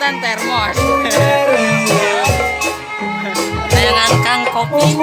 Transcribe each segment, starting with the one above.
Muatan termos. Tayangan Kang Kopi.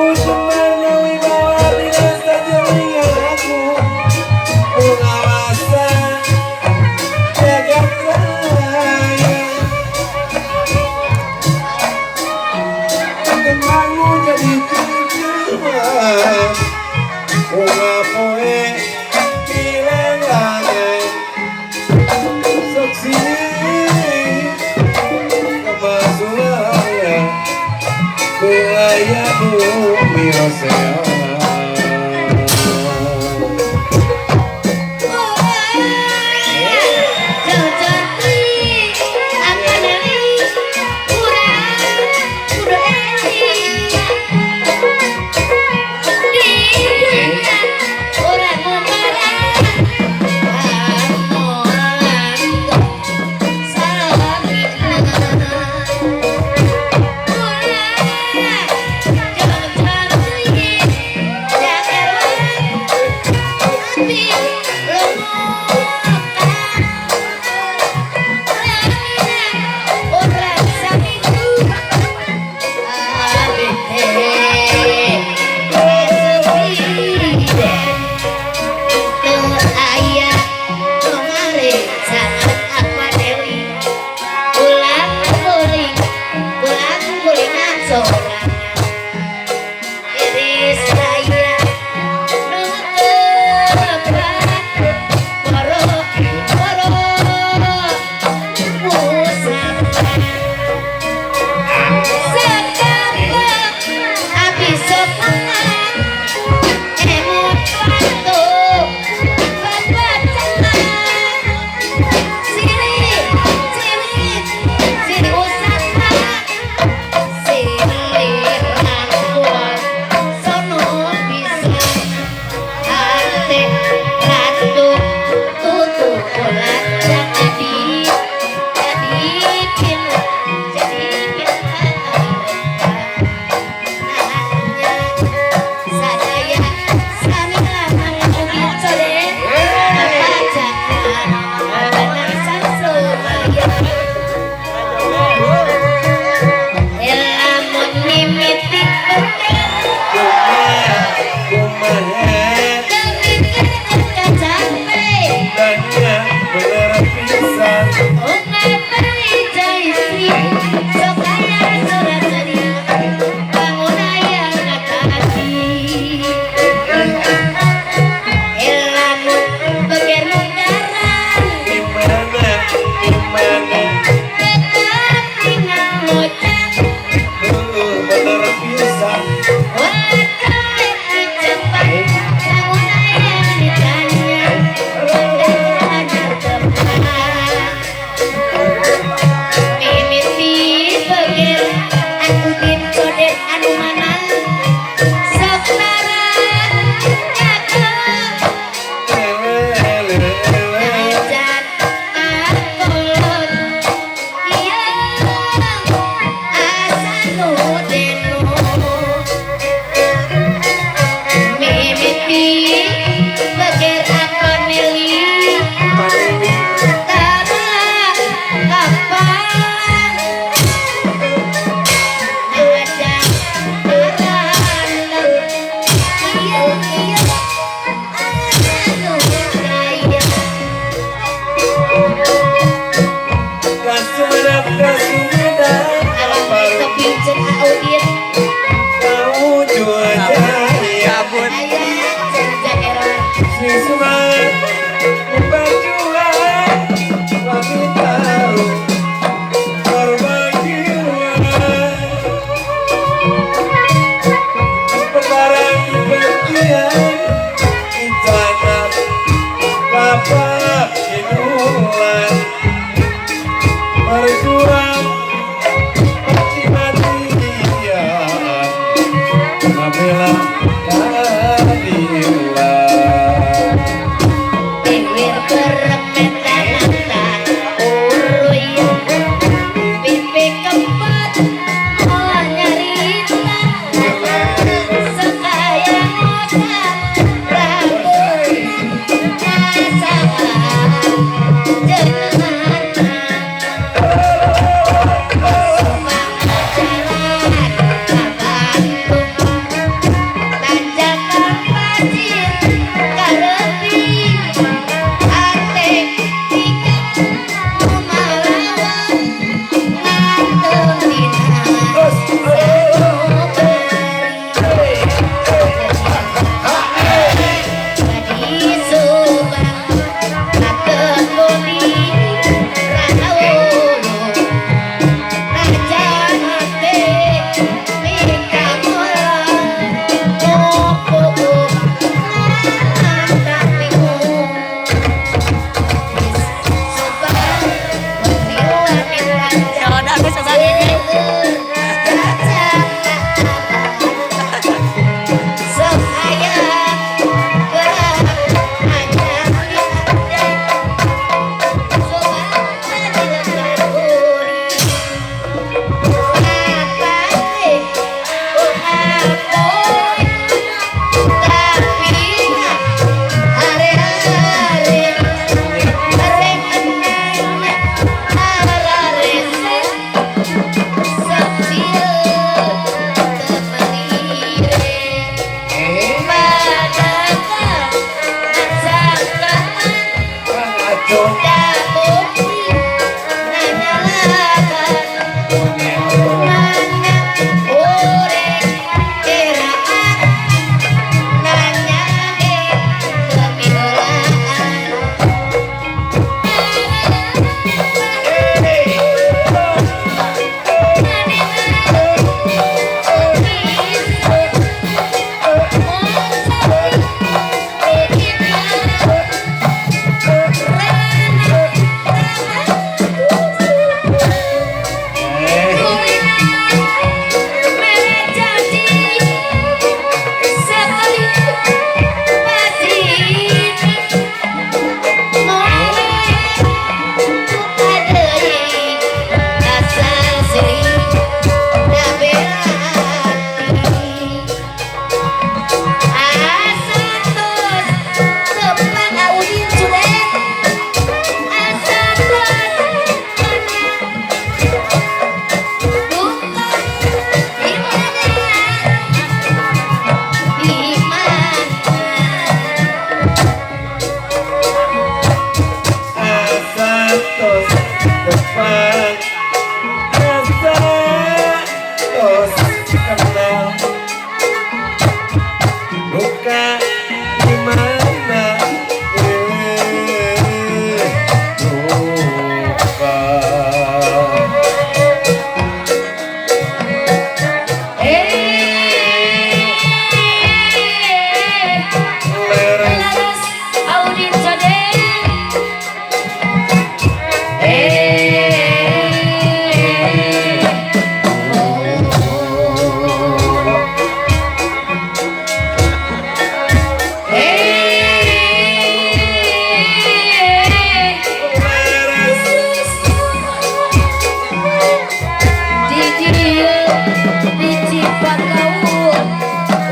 sifat kau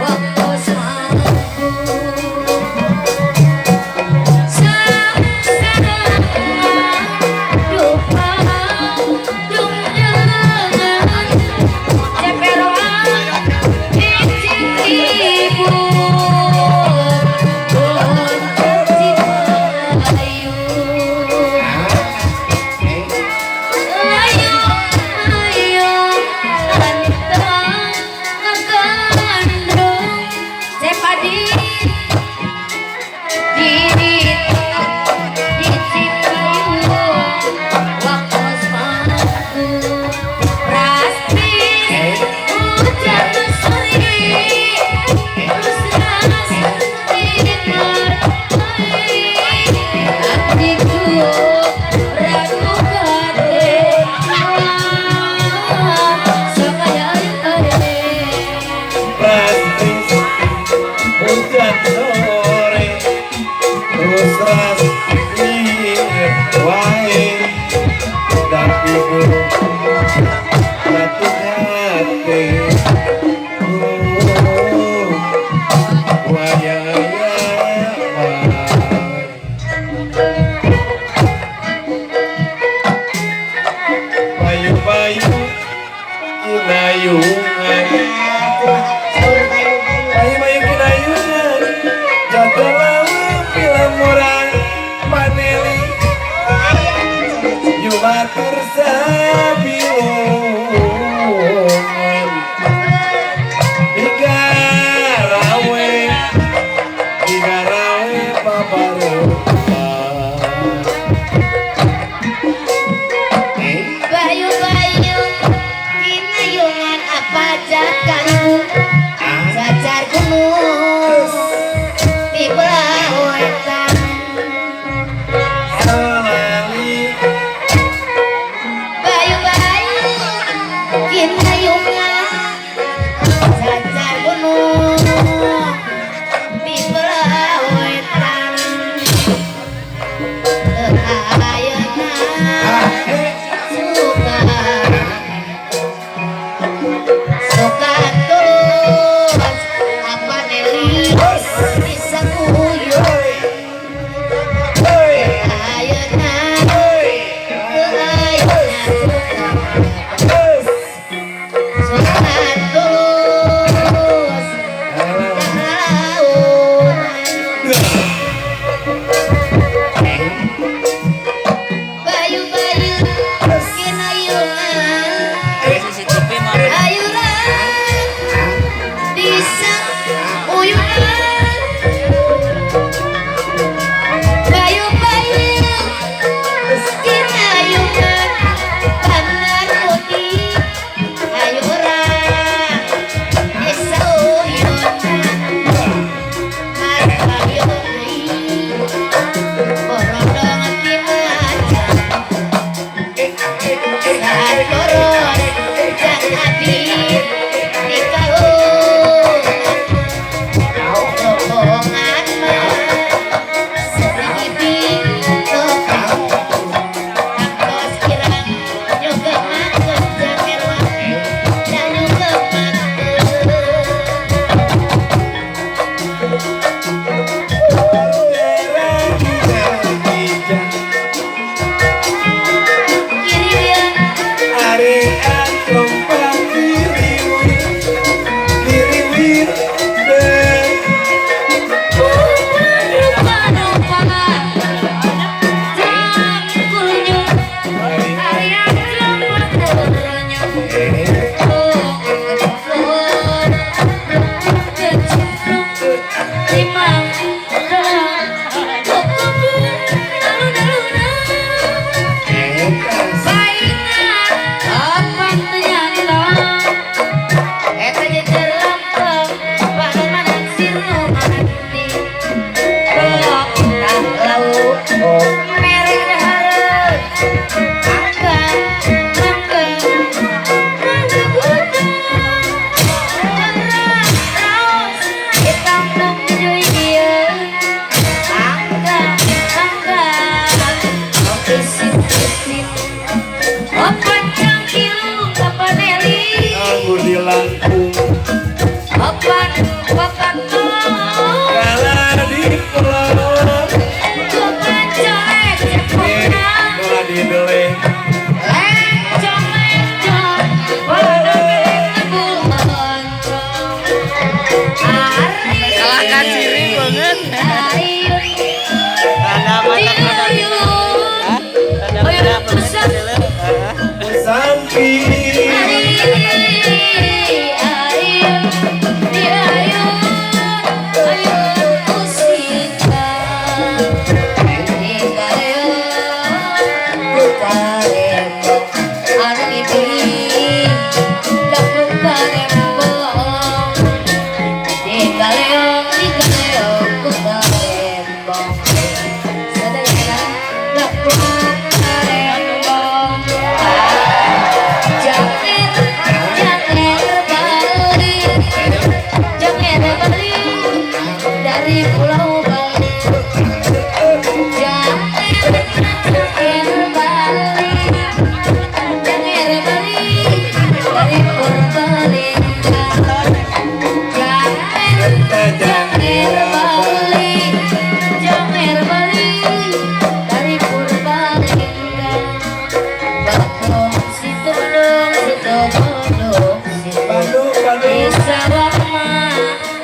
waktu semangku sekarang dupa dung dengan ceperoan icing ibu untuk cipayu ayo ayo anita ngegandrung cepadi diri di cipayu waktu semangku pasti hujan suri terus rasa hatiku ragu kate supaya ada pasti hujan sore terus rasmi wae tapi jatuh hati waya bayu-bayu kinayungan bayu-bayu kinayungan jatuh lama film murah paneli yumatur sabilungan digarawe paparupa bayu-bayu kinayungan apa jakanku jajar gunung di bawah wetan salali bayu-bayu kinayungan jajar gunung di bawah wetan ayeuna suka suka tuh Papan papan Kala di pulau bukan colek cepetna Kala di deleng lecong pada kebulan Kalahkan ciri banget. ayun Ada mata ayun pusat Sampi dari Pulau Bali, Janger Bali, Janger Bali, dari Purbalingga, Janger Bali, Janger Bali, dari Purbalingga, Bandung situ Bandung situ Bandung situ Bandung di Bandung sawah mah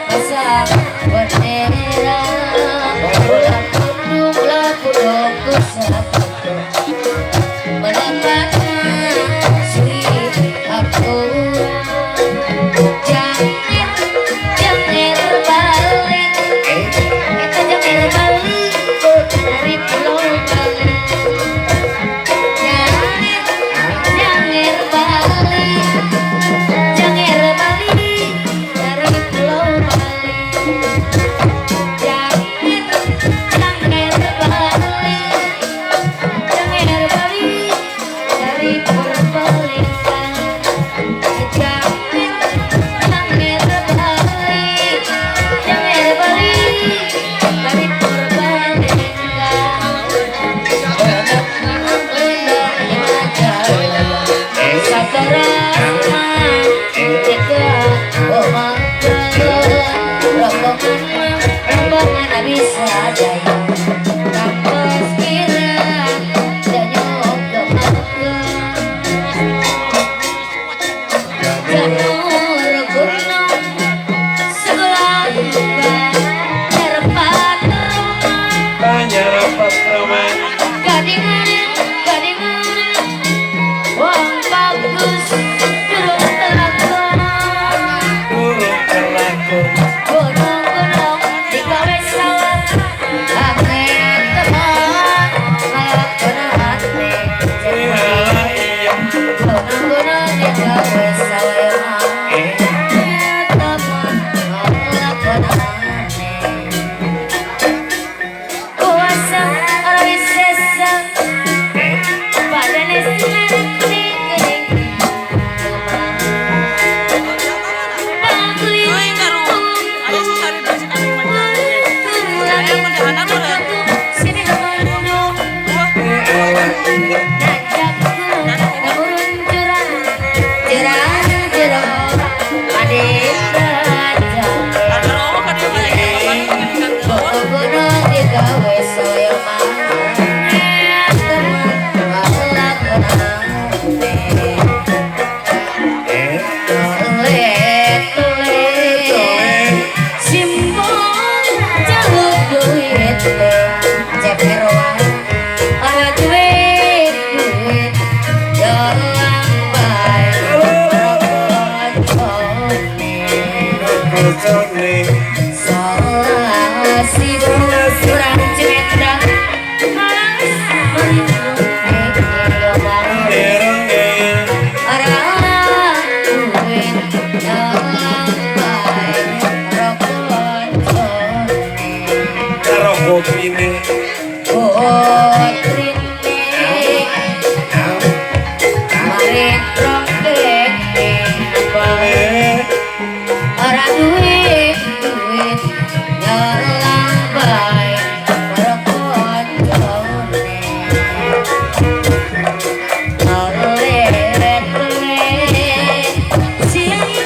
pasang bendera ulah kudung kusapa menempatkan sulit aku Janger Janger Bali kita Janger Bali dari Pulau Bali Janger Janger Bali Janger Bali dari Pulau Bali Janger Janger Bali Janger Bali dari Purbalingga Janger Janger Bali Janger Bali dari Purbalingga bisa jaya kampus kira dan nyokap janur gunung sebelah terpat rumah Banyak rapat ramai gadingan gadingan wong bagus durung telakon Burung terlakon gunung-gunung digawe sawah ame teman ngalakon hati Ihala iya gunung-gunung digawe sawah ame teman ngalakon hati kuasa orang sesa badan istri gede Oi, karo. Ayo sari besi kami manjang. Saya mendahan apa lah? sini gunung Ihala iya najak gunung ngurun jurang jurang jurang ade raja Ada romo kan dia lagi kapan pengen foto gunung digawe soyo mang teman ngalakon hati tulet tulet simbol jaluk duit ceper wang ada duit duit jalan baik rokok Kocone salah si kurang cendang malas merindung orang Ronggeng orang duit jalan baik rokok Karo kopine Putrine marit Ronggeng orang duit duit nyalang baik merokok jone sini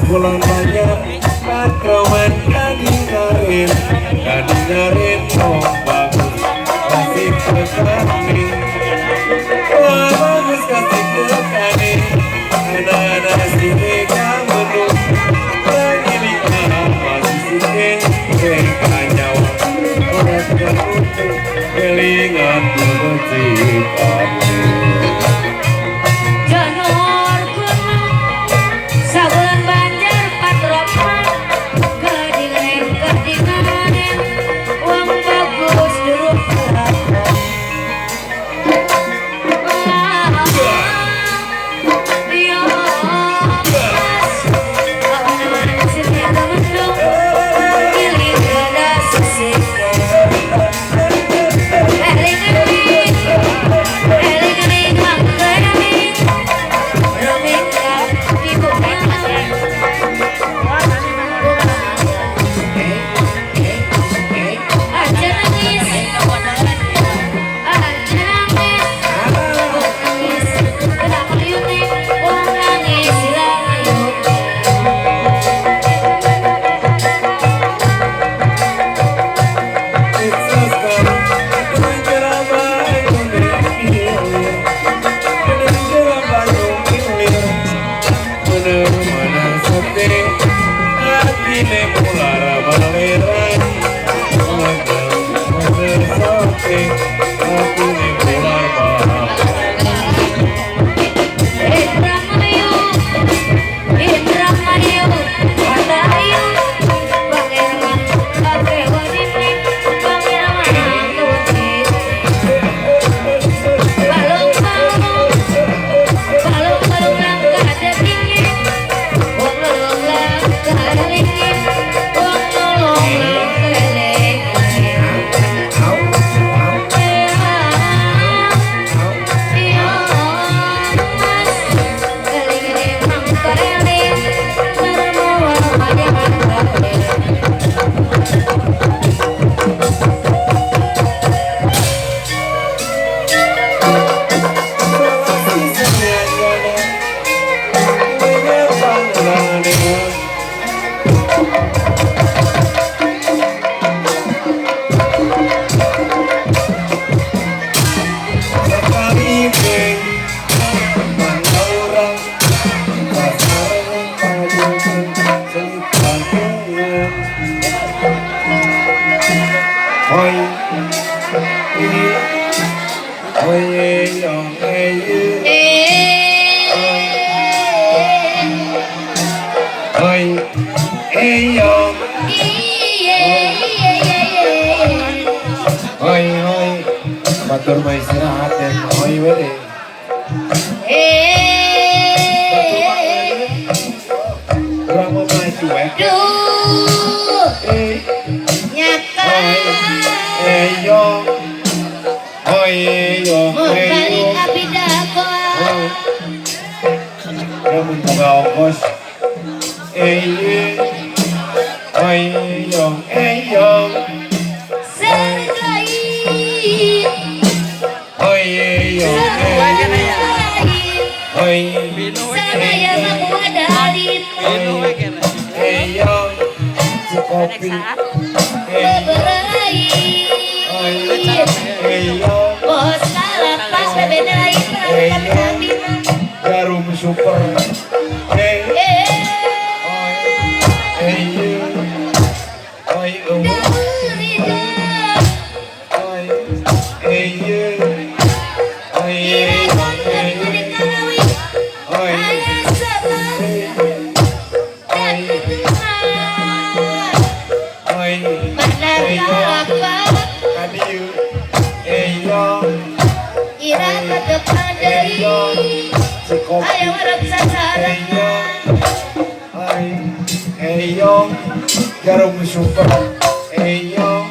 bulan banyak kawan kadingarin oh bagus kasih kekani wah bagus kasih kekani anak-anak sini kamu pemilik masih sini mereka nyawa orang teruntuk kelingan bercikan Janur gunung sabulan banjar patroman kedingan uang bagus duruk Batur mah istirahat dan oi wede. Kurang mau main cuek. Nyata Yo. Oi yo. balik abidako Kamu boga ongkos. Oi yo. sergai saya membuat dalit si kopi beberai bos kalapas bebedain jarum super ayo harap sasaran jarum super Eyo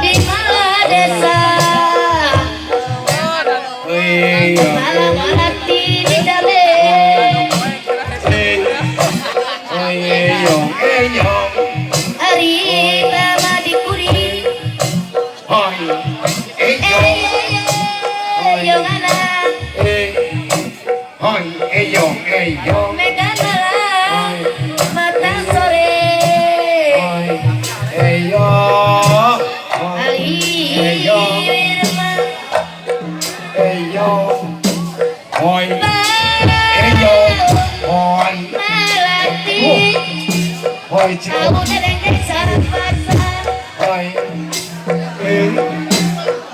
di malam desa malam hati di dalam Hoi, eyong, eyong. Mata sore Hoi, eyong. Ali Eyong. Hoi, eyong. Hoi. Melati Hoi, kau cikgu. dereng sarang pasar Hoi.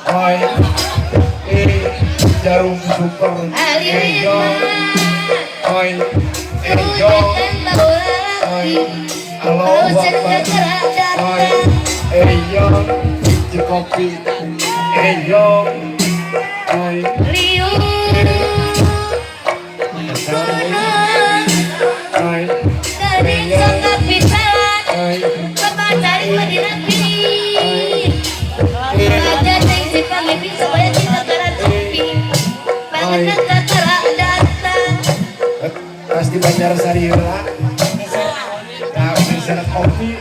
Hoi. Jarum super. Ali Eyong. Hoi. Eyong. Hoi. Halo, Bapak. Hoi. Eyong. Cikopi. Eyong. Hoi. Liu Hoi. dari sangka pisalan Hoi. kebacari medinapi aja ceng si pamipin supaya kita karatupi banget kakara datang Pasti Banjar Sarira. Nah, bisa kopi.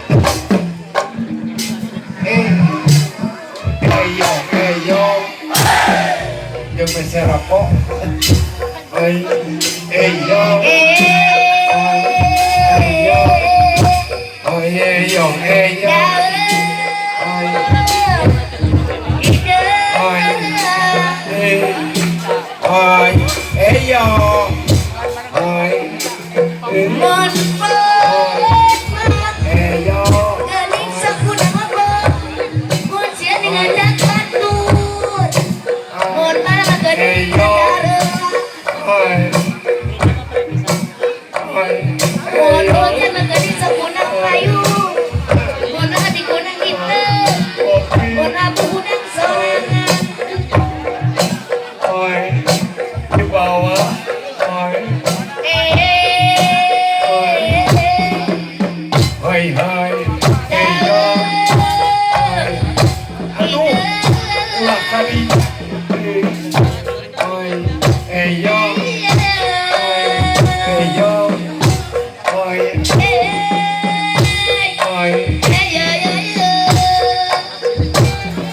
Ayo. Yang bisa rokok. Ayo. Ayo. Mon Ayo. gening sakuna ngobong mun sia ningali batur mun malah gening dareung mun hujan gening sakuna kayu mun hati kunang hitam mun abu kunang sorangan Di bawah. Hai. Aduh, ulah kali. Ayo.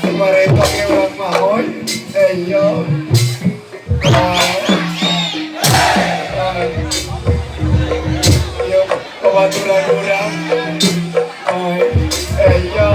Kemarin pakai ulang mahon. Ayo. Yo, kebaturan orang. Ayo.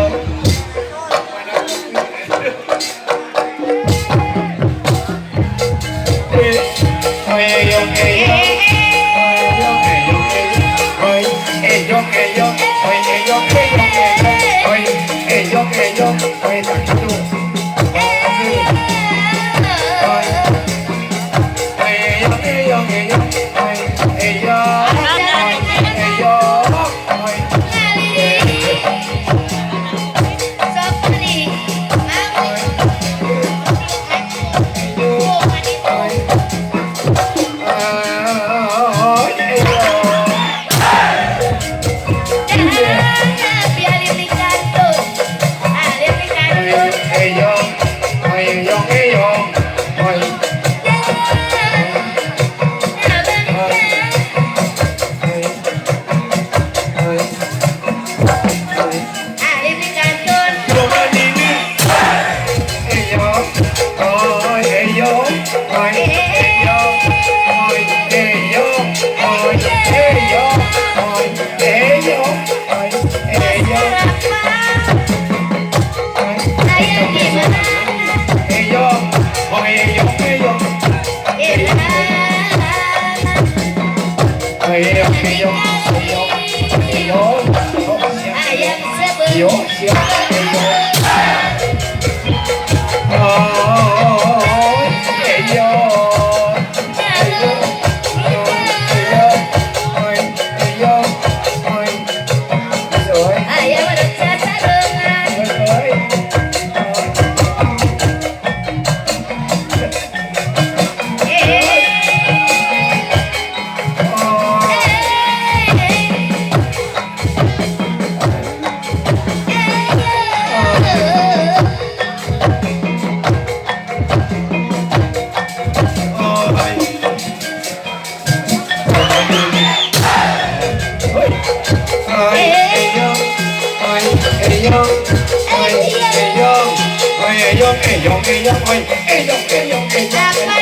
Dapat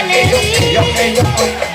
eyok eyok